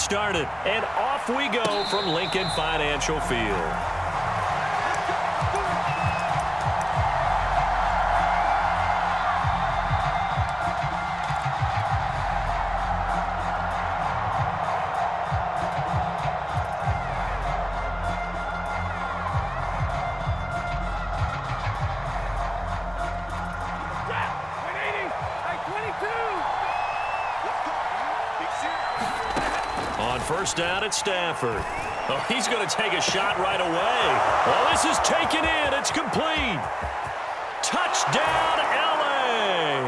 started. And off we go from Lincoln Financial Field. On first down at Stafford. Oh, he's going to take a shot right away. Oh, this is taken in. It's complete. Touchdown, L.A.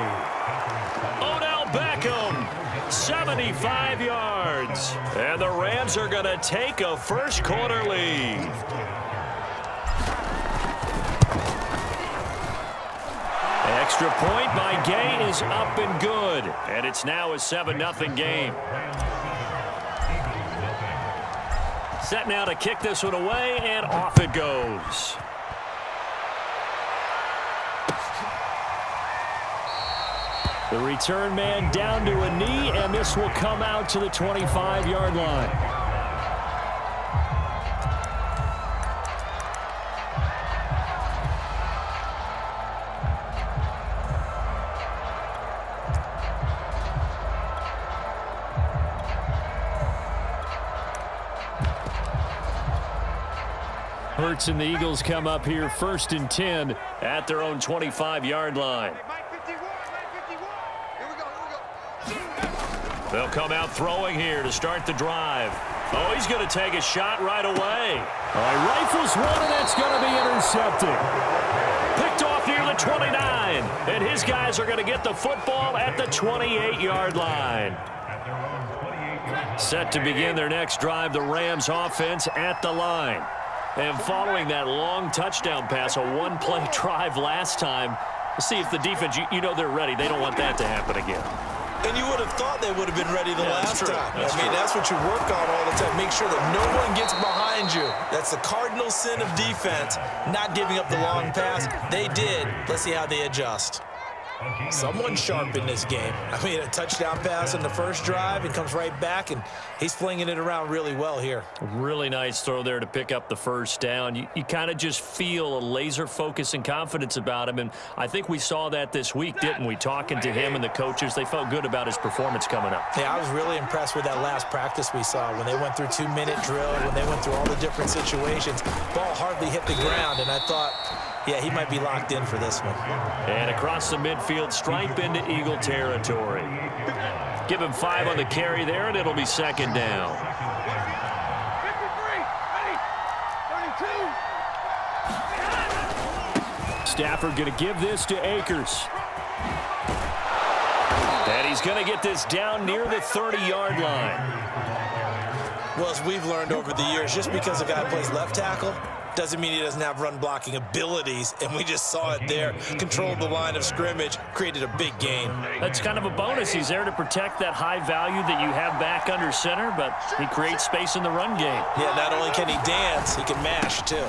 Odell Beckham, 75 yards. And the Rams are going to take a first quarter lead. Extra point by Gay is up and good. And it's now a 7-0 game. Set now to kick this one away, and off it goes. The return man down to a knee, and this will come out to the 25-yard line. Hurts and the Eagles come up here 1st and 10 at their own 25-yard line. They'll come out throwing here to start the drive. Oh, he's going to take a shot right away. All right, rifles one, and that's going to be intercepted. Picked off near the 29, and his guys are going to get the football at the 28-yard line. Set to begin their next drive, the Rams offense at the line. And following that long touchdown pass, a one-play drive last time, we'll see if the defense, you know they're ready. They don't want that to happen again. And you would have thought they would have been ready the last time. That's what you work on all the time. Make sure that no one gets behind you. That's the cardinal sin of defense, not giving up the long pass. They did. Let's see how they adjust. Someone sharp in this game. I mean, a touchdown pass on the first drive and comes right back, and he's flinging it around really well here. Really nice throw there to pick up the first down. You kind of just feel a laser focus and confidence about him, and I think we saw that this week, didn't we? Talking to him and the coaches, they felt good about his performance coming up. Yeah, I was really impressed with that last practice we saw when they went through 2-minute drill, when they went through all the different situations. Ball hardly hit the ground, and I thought, yeah, he might be locked in for this one. And across the midfield, stripe into Eagle territory. Give him 5 on the carry there, and it'll be 2nd down. 53, Stafford going to give this to Akers. And he's going to get this down near the 30-yard line. Well, as we've learned over the years, just because a guy plays left tackle doesn't mean he doesn't have run-blocking abilities, and we just saw it there. Controlled the line of scrimmage, created a big gain. That's kind of a bonus. He's there to protect that high value that you have back under center, but he creates space in the run game. Yeah, not only can he dance, he can mash, too.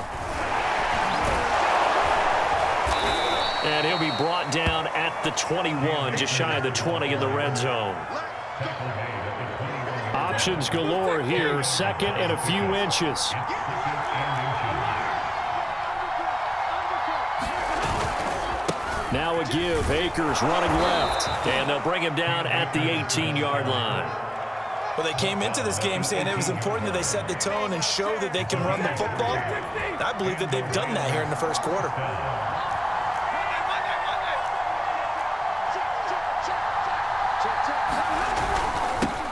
And he'll be brought down at the 21, just shy of the 20 in the red zone. Options galore here, 2nd and a few inches. Now a give, Akers running left, and they'll bring him down at the 18-yard line. Well, they came into this game saying it was important that they set the tone and show that they can run the football. I believe that they've done that here in the first quarter.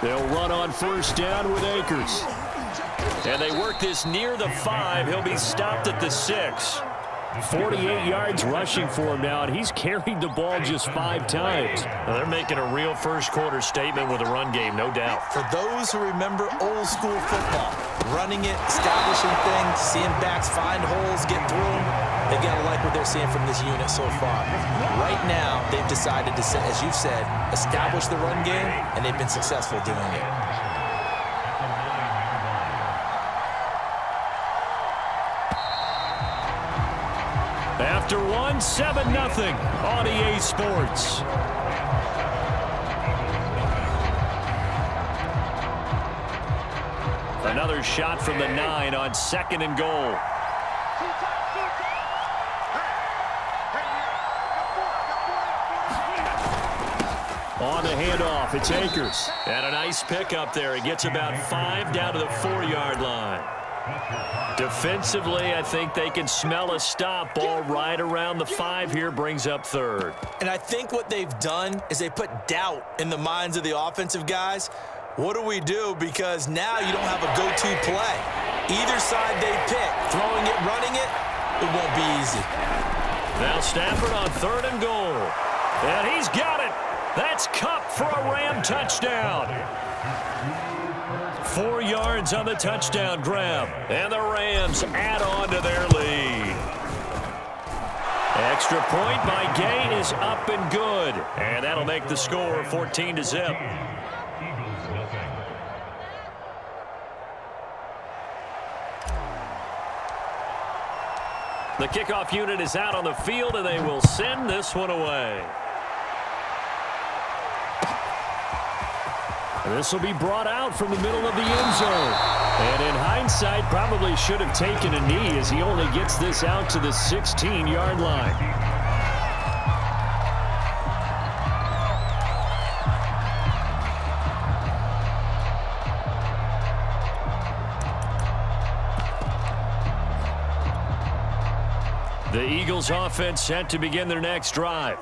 They'll run on first down with Akers. And they work this near the 5. He'll be stopped at the 6. 48 yards rushing for him now, and he's carried the ball just 5 times. Now, they're making a real first-quarter statement with a run game, no doubt. For those who remember old-school football, running it, establishing things, seeing backs find holes, get through them, they've got to like what they're seeing from this unit so far. Right now, they've decided to, as you've said, establish the run game, and they've been successful doing it. After 7-0 on EA Sports. Another shot from the 9 on 2nd and goal. On the handoff, it's Akers. And a nice pick up there. He gets about 5 down to the 4-yard line. Defensively, I think they can smell a stop. Ball right around the 5 here, brings up 3rd. And I think what they've done is they put doubt in the minds of the offensive guys. What do we do? Because now you don't have a go-to play. Either side they pick, throwing it, running it, it won't be easy. Now Stafford on 3rd and goal. And he's got it. That's Kupp for a Ram touchdown. 4 yards on the touchdown grab. And the Rams add on to their lead. Extra point by Gay is up and good. And that'll make the score 14-0. The kickoff unit is out on the field, and they will send this one away. This will be brought out from the middle of the end zone. And in hindsight, probably should have taken a knee as he only gets this out to the 16-yard line. The Eagles offense set to begin their next drive.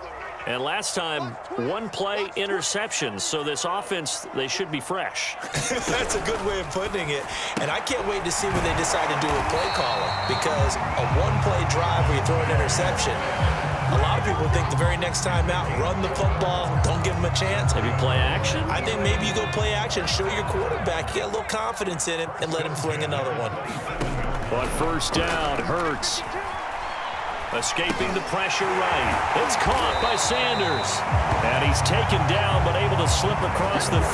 And last time, 1-play interception. So this offense, they should be fresh. That's a good way of putting it. And I can't wait to see when they decide to do a play caller. Because a 1-play drive where you throw an interception, a lot of people think the very next time out, run the football, don't give them a chance. Maybe play action? I think maybe you go play action, show your quarterback, you get a little confidence in him, and let him fling another one. On 1st down, Hurts. Escaping the pressure right. It's caught by Sanders. And he's taken down, but able to slip across the 35.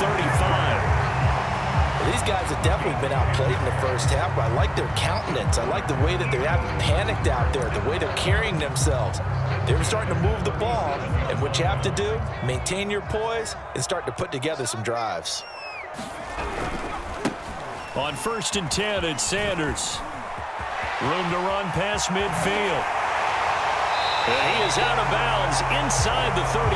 These guys have definitely been outplayed in the first half, but I like their countenance. I like the way that they haven't panicked out there, the way they're carrying themselves. They're starting to move the ball, and what you have to do, maintain your poise and start to put together some drives. On 1st and 10, it's Sanders. Room to run past midfield. And he is out of bounds inside the 35.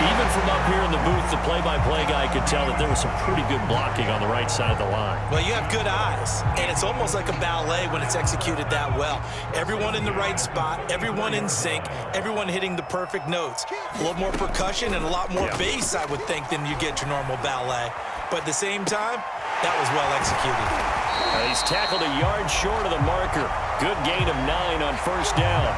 Even from up here in the booth, the play-by-play guy could tell that there was some pretty good blocking on the right side of the line. Well, you have good eyes, and it's almost like a ballet when it's executed that well. Everyone in the right spot, everyone in sync, everyone hitting the perfect notes. A little more percussion and a lot more bass, I would think, than you get your normal ballet. But at the same time, that was well executed. He's tackled a yard short of the marker. Good gain of 9 on 1st down.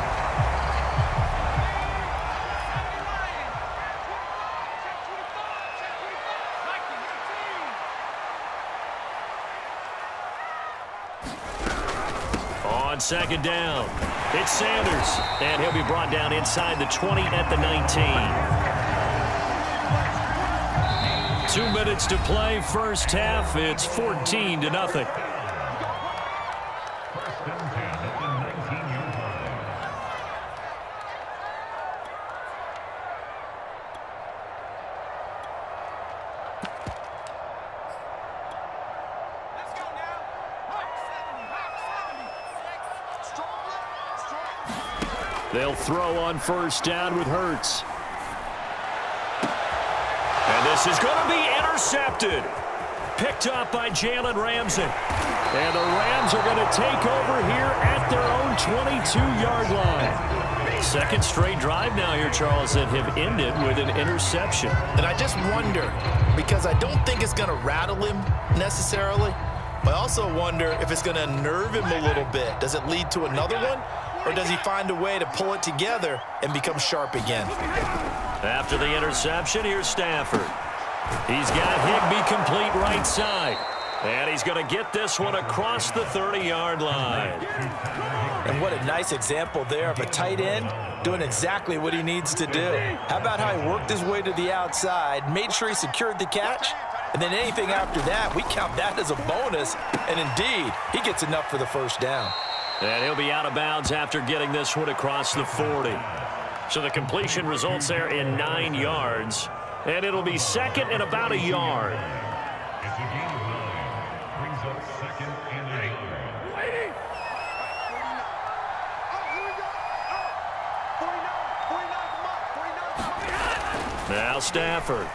On 2nd down, it's Sanders. And he'll be brought down inside the 20 at the 19. 2 minutes to play, first half. It's 14-0. They'll throw on 1st down with Hurts. And this is going to be intercepted. Picked up by Jalen Ramsey. And the Rams are going to take over here at their own 22-yard line. Second straight drive now here, Charles, that have ended with an interception. And I just wonder, because I don't think it's going to rattle him necessarily, but I also wonder if it's going to unnerve him a little bit. Does it lead to another one? Or does he find a way to pull it together and become sharp again? After the interception, here's Stafford. He's got Higbee complete right side. And he's going to get this one across the 30-yard line. And what a nice example there of a tight end doing exactly what he needs to do. How about how he worked his way to the outside, made sure he secured the catch, and then anything after that, we count that as a bonus. And indeed, he gets enough for the first down. And he'll be out of bounds after getting this one across the 40. So the completion results there in 9 yards. And it'll be second and about a yard. Now Stafford.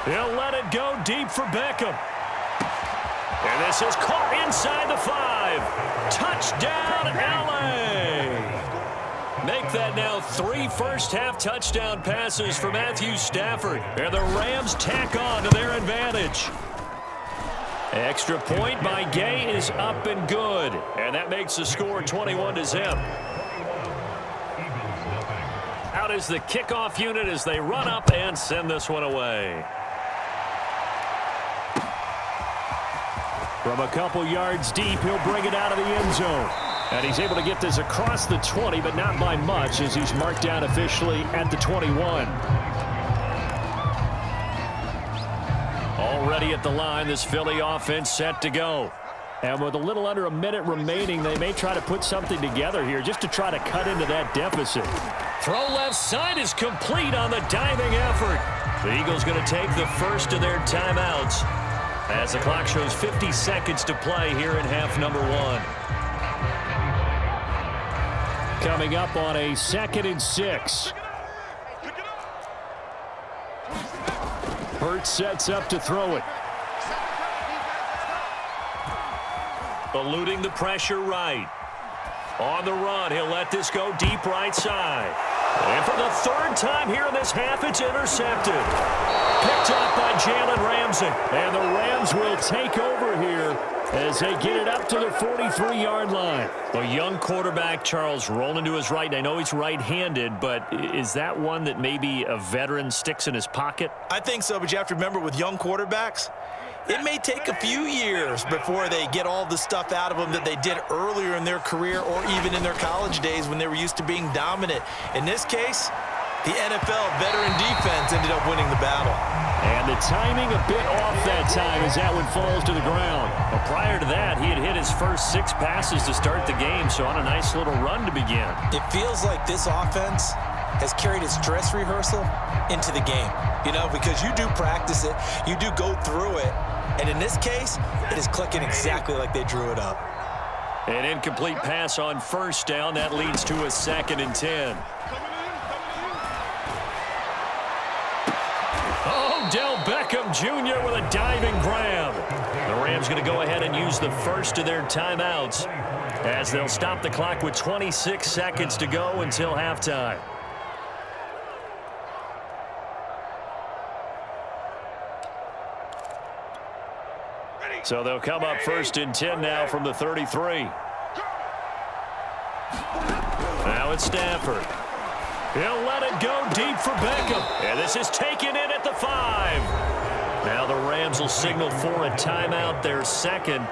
He'll let it go deep for Beckham. And this is caught inside the 5. Touchdown, L.A. Make that now 3 first-half touchdown passes for Matthew Stafford. And the Rams tack on to their advantage. Extra point by Gay is up and good. And that makes the score 21-0. Out is the kickoff unit as they run up and send this one away. From a couple yards deep, he'll bring it out of the end zone. And he's able to get this across the 20, but not by much as he's marked down officially at the 21. Already at the line, this Philly offense set to go. And with a little under a minute remaining, they may try to put something together here just to try to cut into that deficit. Throw left side is complete on the diving effort. The Eagles going to take the first of their timeouts as the clock shows 50 seconds to play here in half number 1. Coming up on a 2nd and 6. Hurts sets up to throw it. Eluding the pressure right. On the run, he'll let this go deep right side. And for the 3rd time here in this half, it's intercepted. Picked up by Jalen Ramsey. And the Rams will take over here as they get it up to the 43-yard line. A young quarterback, Charles, rolling to his right. I know he's right-handed, but is that one that maybe a veteran sticks in his pocket? I think so, but you have to remember with young quarterbacks, it may take a few years before they get all the stuff out of them that they did earlier in their career or even in their college days when they were used to being dominant. In this case, the NFL veteran defense ended up winning the battle. And the timing a bit off that time as that one falls to the ground. But prior to that, he had hit his first 6 passes to start the game, so on a nice little run to begin. It feels like this offense has carried its dress rehearsal into the game. You know, because you do practice it, you do go through it, and in this case, it is clicking exactly like they drew it up. An incomplete pass on first down. That leads to a 2nd and 10. Odell Beckham Jr. with a diving grab. The Rams going to go ahead and use the first of their timeouts as they'll stop the clock with 26 seconds to go until halftime. So they'll come up 1st and 10 now from the 33. Now it's Stafford. He'll let it go deep for Beckham. And this is taken in at the 5. Now the Rams will signal for a timeout, their 2nd,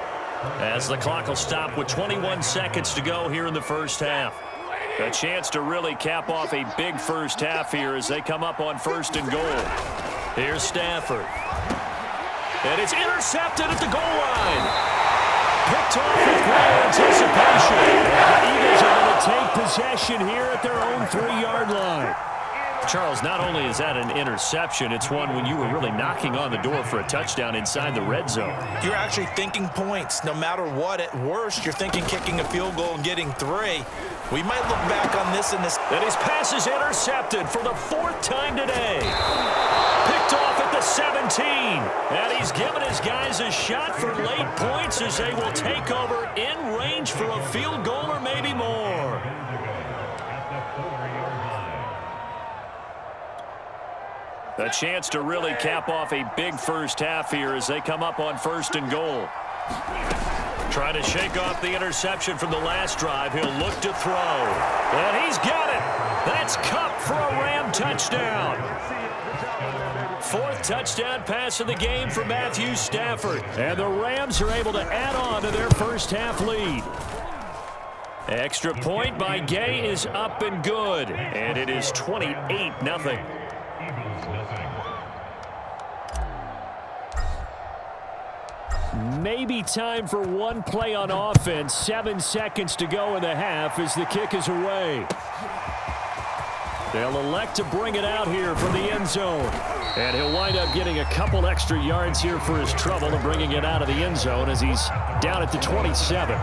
as the clock will stop with 21 seconds to go here in the first half. A chance to really cap off a big first half here as they come up on 1st and goal. Here's Stafford. And it's intercepted at the goal line. Picked off with great anticipation. And the Eagles are going to take possession here at their own 3-yard line. Charles, not only is that an interception, it's one when you were really knocking on the door for a touchdown inside the red zone. You're actually thinking points. No matter what, at worst, you're thinking kicking a field goal and getting 3. We might look back on this in this. And his pass is intercepted for the 4th time today. Picked off at the 17. And he's given his guys a shot for late points as they will take over in range for a field goal or maybe more. A chance to really cap off a big first half here as they come up on 1st and goal. Trying to shake off the interception from the last drive. He'll look to throw. And he's got it. That's Kupp for a Ram touchdown. 4th touchdown pass of the game for Matthew Stafford. And the Rams are able to add on to their first half lead. Extra point by Gay is up and good. And it is 28-0. Maybe time for one play on offense. 7 seconds to go in the half as the kick is away. They'll elect to bring it out here from the end zone. And he'll wind up getting a couple extra yards here for his trouble and bringing it out of the end zone as he's down at the 27.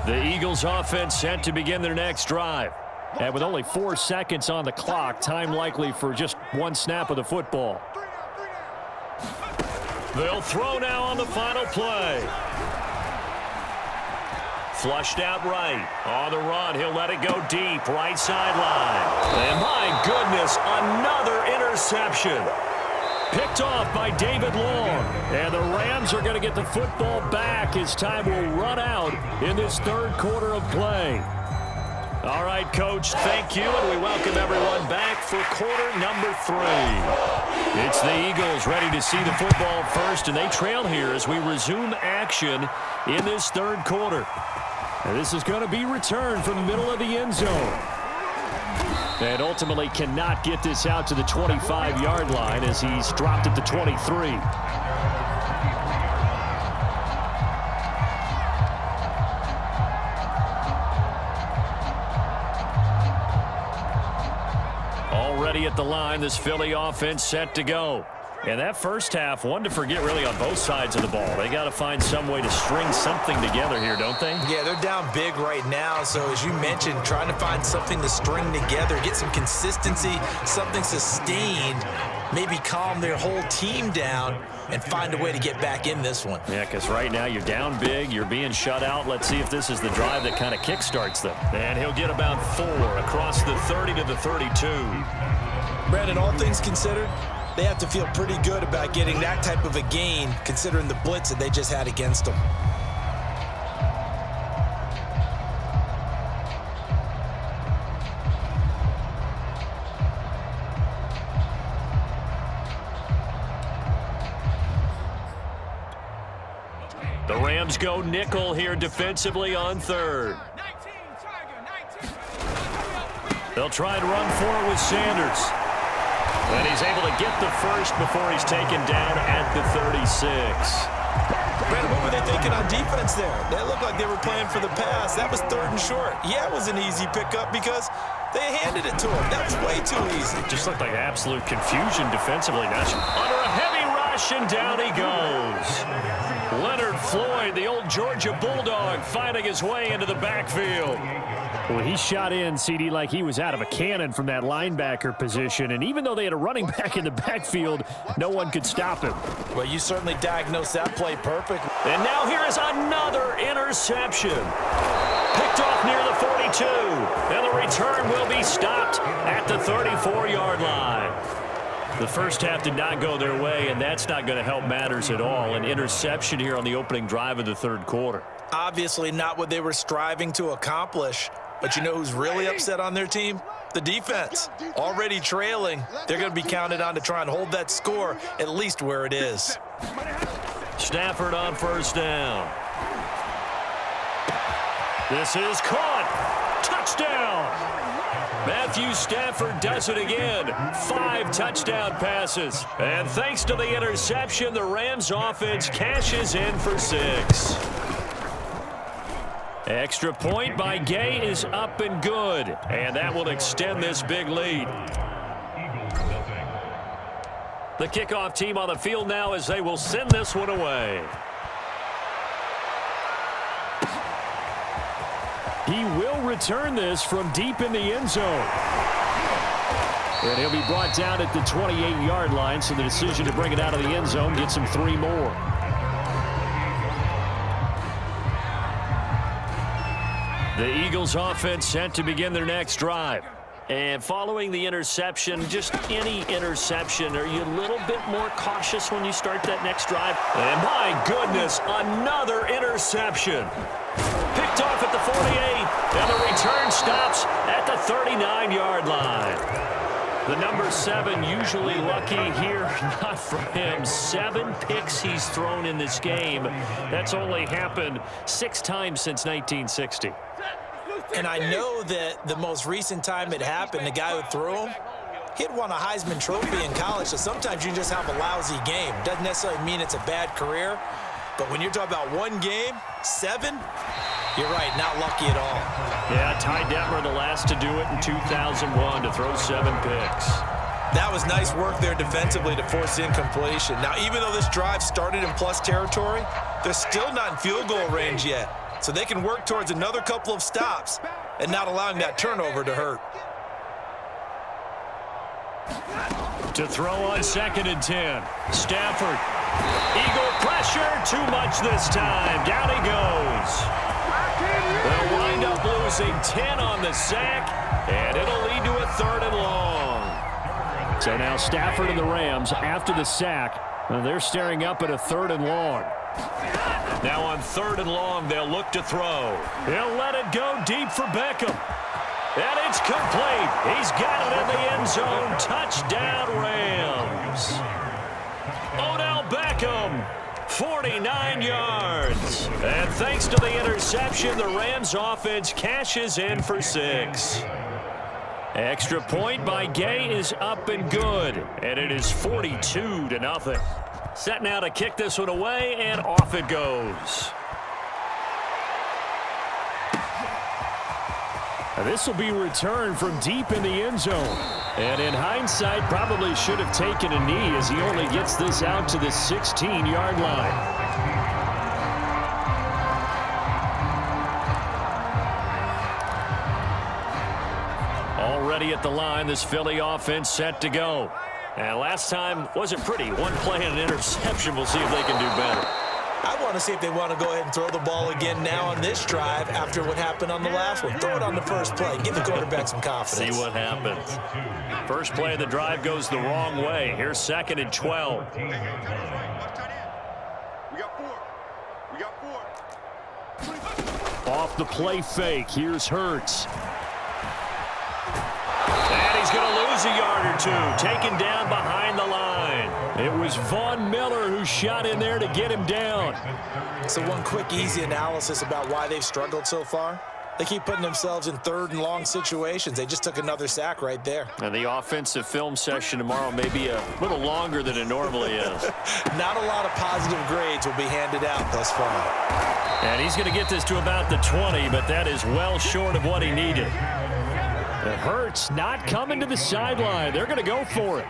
The Eagles offense set to begin their next drive. And with only 4 seconds on the clock, time likely for just one snap of the football. They'll throw now on the final play. Flushed out right. On the run, he'll let it go deep. Right sideline. And my goodness, another interception. Picked off by David Long. And the Rams are going to get the football back as time will run out in this third quarter of play. All right, Coach, thank you, and we welcome everyone back for quarter number 3. It's the Eagles ready to see the football first, and they trail here as we resume action in this third quarter. And this is going to be returned from the middle of the end zone. And ultimately cannot get this out to the 25-yard line as he's dropped at the 23. Already at the line, this Philly offense set to go. And that first half, one to forget really on both sides of the ball. They got to find some way to string something together here, don't they? Yeah, they're down big right now. So as you mentioned, trying to find something to string together, get some consistency, something sustained, maybe calm their whole team down and find a way to get back in this one. Yeah, because right now you're down big, you're being shut out. Let's see if this is the drive that kind of kickstarts them. And he'll get about 4 across the 30 to the 32. Brandon, all things considered, they have to feel pretty good about getting that type of a gain considering the blitz that they just had against them. The Rams go nickel here defensively on third. They'll try and run for it with Sanders. And he's able to get the first before he's taken down at the 36. Brandon, what were they thinking on defense there? They looked like they were playing for the pass. That was 3rd and short. Yeah, it was an easy pickup because they handed it to him. That was way too easy. It just looked like absolute confusion defensively. Now under a heavy rush, and down he goes. Leonard Floyd, the old Georgia Bulldog, finding his way into the backfield. Well, he shot in, CD, like he was out of a cannon from that linebacker position. And even though they had a running back in the backfield, no one could stop him. Well, you certainly diagnosed that play perfect. And now here is another interception. Picked off near the 42. And the return will be stopped at the 34-yard line. The first half did not go their way, and that's not going to help matters at all. An interception here on the opening drive of the third quarter. Obviously not what they were striving to accomplish. But you know who's really upset on their team? The defense. Already trailing. They're going to be counted on to try and hold that score at least where it is. Stafford on first down. This is caught. Touchdown. Matthew Stafford does it again. 5 touchdown passes. And thanks to the interception, the Rams offense cashes in for 6. Extra point by Gay is up and good. And that will extend this big lead. The kickoff team on the field now as they will send this one away. He will return this from deep in the end zone. And he'll be brought down at the 28-yard line, so the decision to bring it out of the end zone gets him 3 more. The Eagles offense set to begin their next drive. And following the interception, just any interception, are you a little bit more cautious when you start that next drive? And my goodness, another interception. Picked off at the 48, and the return stops at the 39-yard line. The number 7 usually lucky here, not for him. 7 picks he's thrown in this game. That's only happened 6 times since 1960. And I know that the most recent time it happened, the guy who threw him, he'd won a Heisman Trophy in college, so sometimes you just have a lousy game. Doesn't necessarily mean it's a bad career, but when you're talking about one game, 7, You're right, not lucky at all. Yeah, Ty Detmer, the last to do it in 2001 to throw 7 picks. That was nice work there defensively to force incompletion. Now, even though this drive started in plus territory, they're still not in field goal range yet. So they can work towards another couple of stops and not allowing that turnover to hurt. To throw on 2nd and 10. Stafford. Eagle pressure. Too much this time. Down he goes. They'll wind up losing 10 on the sack, and it'll lead to a 3rd and long. So now Stafford and the Rams, after the sack, they're staring up at a 3rd and long. Now on 3rd and long, they'll look to throw. He'll let it go deep for Beckham. And it's complete. He's got it in the end zone. Touchdown, Rams. Odell Beckham, 49 yards. And thanks to the interception, the Rams offense cashes in for 6. Extra point by Gay is up and good. And it is 42-0. Set now to kick this one away, and off it goes. This will be returned from deep in the end zone. And in hindsight, probably should have taken a knee as he only gets this out to the 16-yard line. Already at the line, this Philly offense set to go. And last time wasn't pretty. One play and an interception. We'll see if they can do better. I want to see if they want to go ahead and throw the ball again now on this drive after what happened on the last one. Throw it on the first play. Give the quarterback some confidence. See what happens. First play of the drive goes the wrong way. Here's 2nd and 12. We got 4. We got 4. Off the play fake. Here's Hurts. And he's going to lose a yard or 2. Taken down behind the line. It was Von Miller who shot in there to get him down. So one quick, easy analysis about why they've struggled so far. They keep putting themselves in 3rd and long situations. They just took another sack right there. And the offensive film session tomorrow may be a little longer than it normally is. Not a lot of positive grades will be handed out thus far. And he's going to get this to about the 20, but that is well short of what he needed. It hurts not coming to the sideline. They're going to go for it.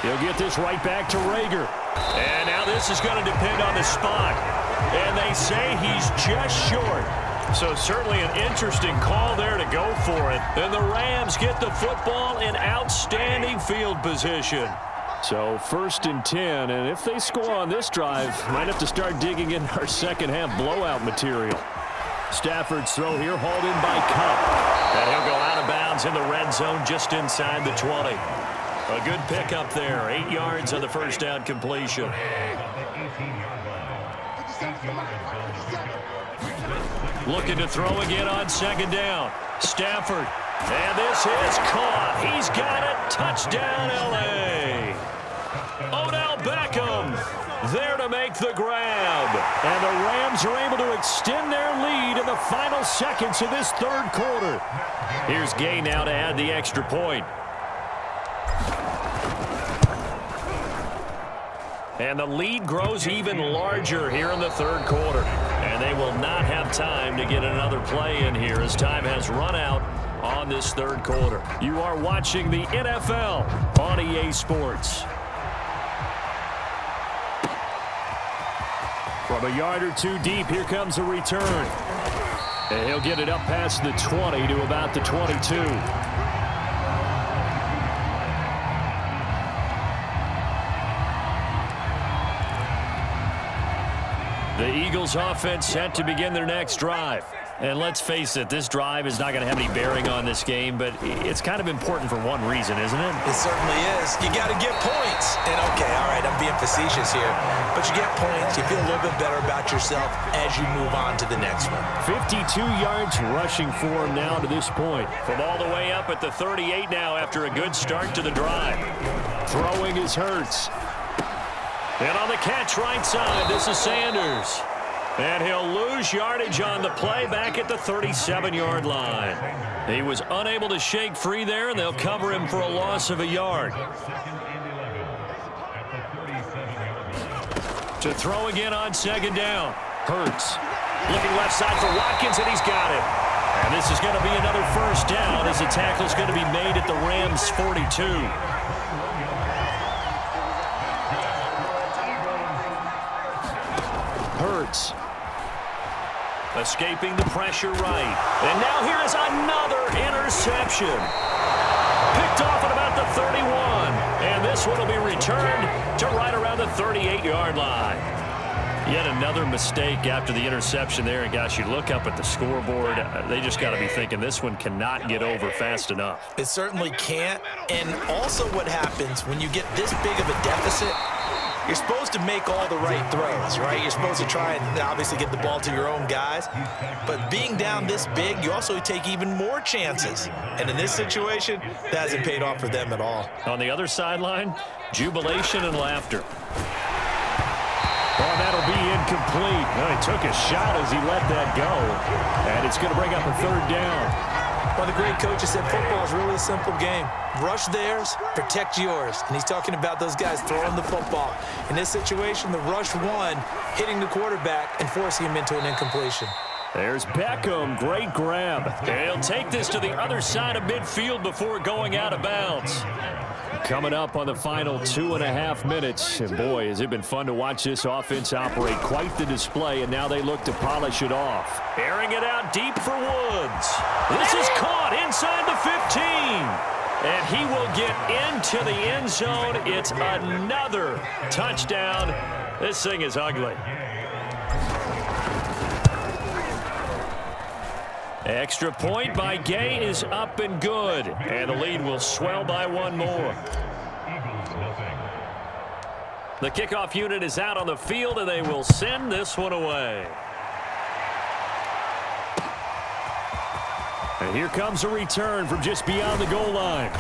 He'll get this right back to Rager. And now this is going to depend on the spot. And they say he's just short. So certainly an interesting call there to go for it. And the Rams get the football in outstanding field position. So 1st and 10. And if they score on this drive, might have to start digging in our second half blowout material. Stafford's throw here hauled in by Cup. And he'll go out of bounds in the red zone just inside the 20. A good pickup there. 8 yards on the first down completion. Looking to throw again on 2nd down. Stafford. And this is caught. He's got it. Touchdown, L.A. Odell Beckham there to make the grab. And the Rams are able to extend their lead in the final seconds of this 3rd quarter. Here's Gay now to add the extra point. And the lead grows even larger here in the 3rd quarter. And they will not have time to get another play in here as time has run out on this 3rd quarter. You are watching the NFL on EA Sports. From a yard or 2 deep, here comes a return. And he'll get it up past the 20 to about the 22. The Eagles offense set to begin their next drive. And let's face it, this drive is not going to have any bearing on this game, but it's kind of important for one reason, isn't it? It certainly is. You got to get points. And okay, all right, I'm being facetious here, but you get points, you feel a little bit better about yourself as you move on to the next one. 52 yards rushing for him now to this point. From all the way up at the 38 now after a good start to the drive. Throwing is Hurts. And on the catch right side, this is Sanders. And he'll lose yardage on the play back at the 37-yard line. He was unable to shake free there, and they'll cover him for a loss of a yard. To throw again on 2nd down. Hurts. Looking left side for Watkins, and he's got it. And this is going to be another first down as the tackle's going to be made at the Rams' 42. Hurts. Escaping the pressure right. And now here is another interception. Picked off at about the 31. And this one will be returned to right around the 38-yard line. Yet another mistake after the interception there. And, gosh, you look up at the scoreboard. They just got to be thinking this one cannot get over fast enough. It certainly can't. And also what happens when you get this big of a deficit, you're supposed to make all the right throws, right? You're supposed to try and obviously get the ball to your own guys. But being down this big, you also take even more chances. And in this situation, that hasn't paid off for them at all. On the other sideline, jubilation and laughter. Oh, that'll be incomplete. Well, he took a shot as he let that go. And it's going to bring up a third down. One of the great coaches said football is really a simple game. Rush theirs, protect yours. And he's talking about those guys throwing the football. In this situation, the rush one, hitting the quarterback and forcing him into an incompletion. There's Beckham. Great grab. He'll take this to the other side of midfield before going out of bounds. Coming up on the final 2.5 minutes. And boy, has it been fun to watch this offense operate. Quite the display, and now they look to polish it off. Airing it out deep for Woods. This is caught inside the 15. And he will get into the end zone. It's another touchdown. This thing is ugly. Extra point by Gay is up and good. And the lead will swell by one more. The kickoff unit is out on the field, and they will send this one away. And here comes a return from just beyond the goal line.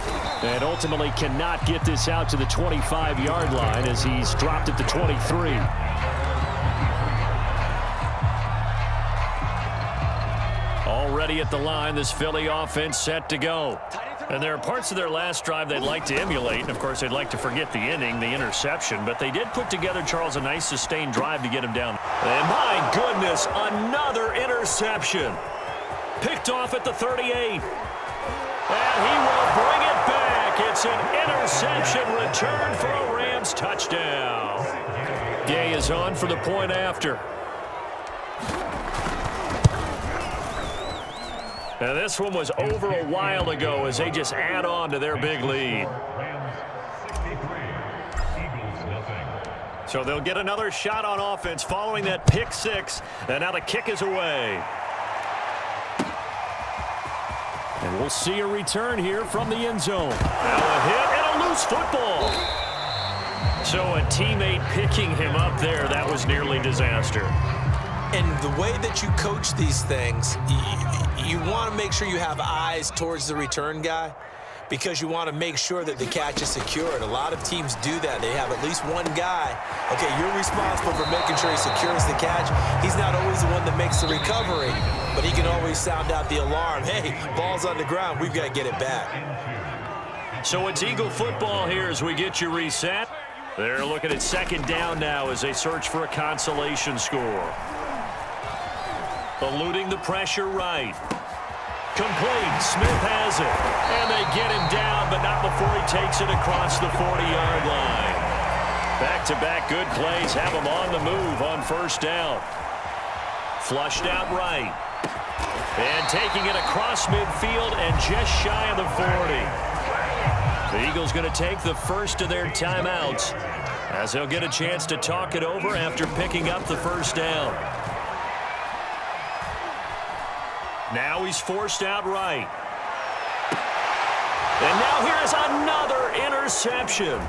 And ultimately cannot get this out to the 25-yard line as he's dropped at the 23. Already at the line, this Philly offense set to go. And there are parts of their last drive they'd like to emulate. And, of course, they'd like to forget the inning, the interception. But they did put together, Charles, a nice sustained drive to get him down. And, my goodness, another interception. Picked off at the 38. And he will bring it back. It's an interception return for a Rams touchdown. Gay is on for the point after. And this one was over a while ago as they just add on to their big lead. So they'll get another shot on offense following that pick six. And now the kick is away. And we'll see a return here from the end zone. Now a hit and a loose football. So a teammate picking him up there, that was nearly disaster. And the way that you coach these things, you want to make sure you have eyes towards the return guy because you want to make sure that the catch is secured. A lot of teams do that. They have at least one guy. Okay, you're responsible for making sure he secures the catch. He's not always the one that makes the recovery, but he can always sound out the alarm. Hey, ball's on the ground. We've got to get it back. So it's Eagle football here as we get you reset. They're looking at second down now as they search for a consolation score. Eluding the pressure right. Complete. Smith has it. And they get him down, but not before he takes it across the 40-yard line. Back-to-back good plays have him on the move on first down. Flushed out right. And taking it across midfield and just shy of the 40. The Eagles going to take the first of their timeouts as they'll get a chance to talk it over after picking up the first down. Now he's forced out right. And now here is another interception.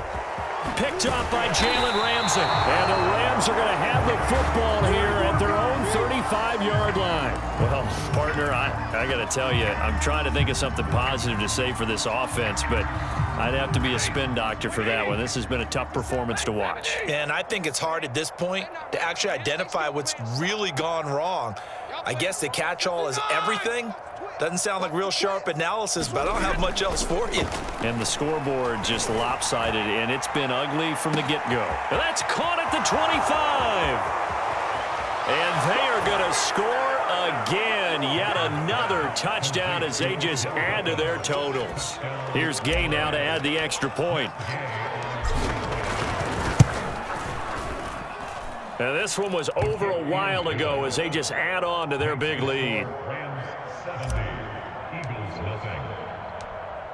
Picked up by Jalen Ramsey. And the Rams are going to have the football here at their own 35-yard line. Well, partner, I got to tell you, I'm trying to think of something positive to say for this offense, but I'd have to be a spin doctor for that one. This has been a tough performance to watch. And I think it's hard at this point to actually identify what's really gone wrong. I guess the catch-all is everything. Doesn't sound like real sharp analysis, but I don't have much else for you. And the scoreboard just lopsided, and it's been ugly from the get-go. That's caught at the 25. And they are going to score again. Yet another touchdown as they just add to their totals. Here's Gay now to add the extra point. And this one was over a while ago as they just add on to their big lead.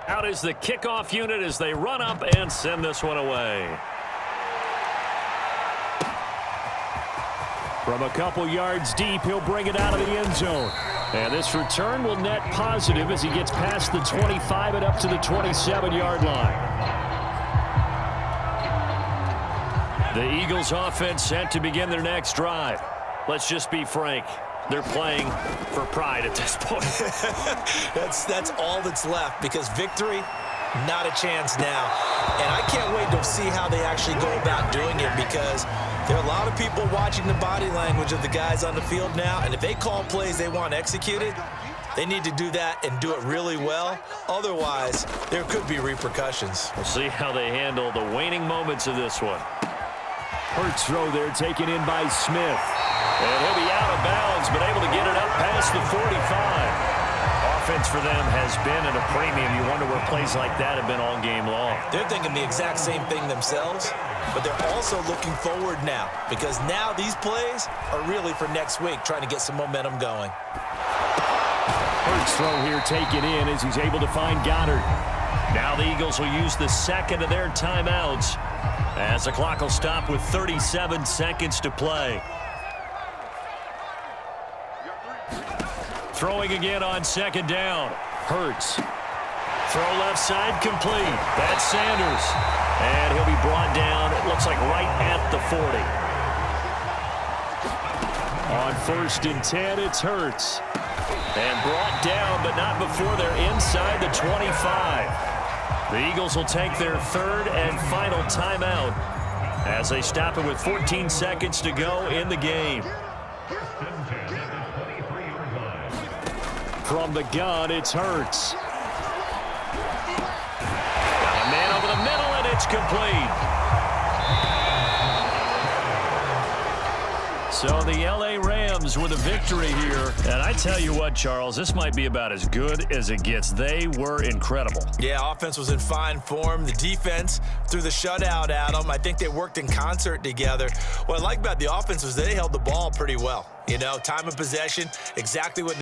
Out is the kickoff unit as they run up and send this one away. From a couple yards deep, he'll bring it out of the end zone. And this return will net positive as he gets past the 25 and up to the 27-yard line. The Eagles offense set to begin their next drive. Let's just be frank. They're playing for pride at this point. That's all that's left because victory, not a chance now. And I can't wait to see how they actually go about doing it because there are a lot of people watching the body language of the guys on the field now. And if they call plays they want executed, they need to do that and do it really well. Otherwise, there could be repercussions. We'll see how they handle the waning moments of this one. Hurts throw there, taken in by Smith. And he'll be out of bounds, but able to get it up past the 45. Offense for them has been at a premium. You wonder where plays like that have been all game long. They're thinking the exact same thing themselves, but they're also looking forward now because now these plays are really for next week, trying to get some momentum going. Hurts throw here taken in as he's able to find Goddard. Now the Eagles will use the second of their timeouts as the clock will stop with 37 seconds to play. Throwing again on second down. Hurts. Throw left side complete. That's Sanders. And he'll be brought down, it looks like right at the 40. On 1st and 10, it's Hurts. And brought down, but not before they're inside the 25. The Eagles will take their third and final timeout as they stop it with 14 seconds to go in the game. From the gun, it's Hurts. Got a man over the middle, and it's complete. So the L.A. Rams with a victory here. And I tell you what, Charles, this might be about as good as it gets. They were incredible. Yeah, offense was in fine form. The defense threw the shutout at them. I think they worked in concert together. What I like about the offense was they held the ball pretty well. You know, time of possession, exactly what